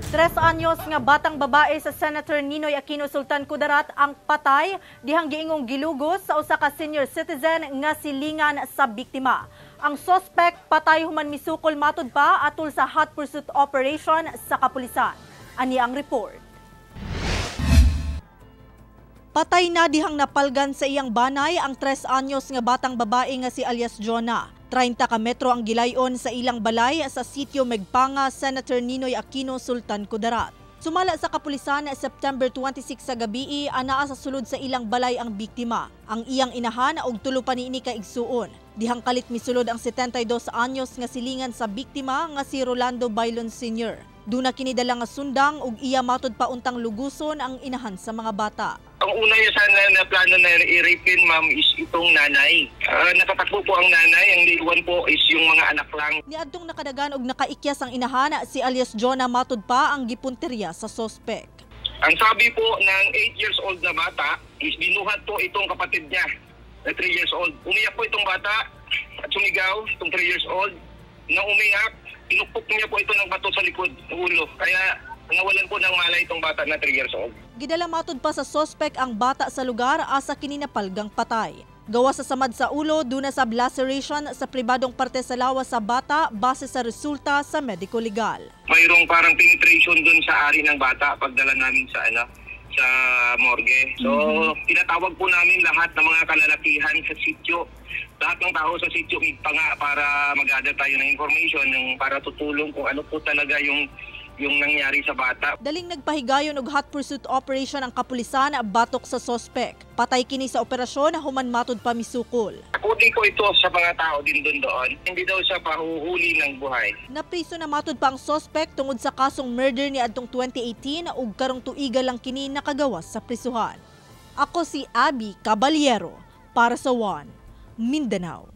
3 anyos nga batang babae sa Senator Ninoy Aquino Sultan Kudarat ang patay dihang giingong gilugos sa usa ka senior citizen nga silingan sa biktima. Ang suspect patay human misukol matud pa atol sa hot pursuit operation sa kapulisan. Ani ang report. Patay na dihang napalgan sa iyang banay ang 3 anyos nga batang babae nga si alias Jonah. 30 ka metro ang gilayon sa ilang balay sa sitio Megpanga, Senator Ninoy Aquino Sultan Kudarat. Sumala sa kapulisan September 26 sa gabi, anaa sa sulod sa ilang balay ang biktima. Ang iyang inahan og tulo pa niini ka igsuon. Dihang kalit misulod ang 72 anyos nga silingan sa biktima nga si Rolando Bailon Sr. Duna kinidala nga sundang ug iya matud pa untang luguson ang inahan sa mga bata. Ang una niya sana na plano na i-rapin, ma'am, is itong nanay. Natatakbo po ang nanay, ang liwan po is yung mga anak lang. Niadtong nakadagan og nakaikyas ang inahan si alias Jonah matud pa ang gipunteriya sa sospek. Ang sabi po ng 8 years old na bata is binuhat po itong kapatid niya na 3 years old. Umiyak po itong bata at sumigaw, itong 3 years old. Nang umiyak, tinupok niya po ito ng bato sa likod, ulo. Kaya nawalan po ng malay itong bata na 3 years old. Gidala matud pa sa sospek ang bata sa lugar asa kininapalgang patay. Gawa sa samad sa ulo, duna sa laceration sa pribadong parte sa lawas sa bata base sa resulta sa medico legal. Mayroong parang penetration dun sa ari ng bata pagdala namin sa sa morgue. So, tinatawag po namin lahat ng mga kalalakihan sa sitio. Lahat ng tao sa sitio Megpanga para mag-gather tayo ng information para tutulong kung ano po talaga yung nangyari sa bata. Daling nagpahigayon og hot pursuit operation ang kapulisan batok sa sospek. Patay kini sa operasyon human matud pa misukol. According po ito sa mga tao din doon, hindi daw siya pahuhuli ng buhay. Napriso na matud pa ang sospek tungod sa kasong murder ni adtong 2018 ug karong tuiga lang kini nakagawas sa prisuhan. Ako si Abby Caballero para sa One Mindanao.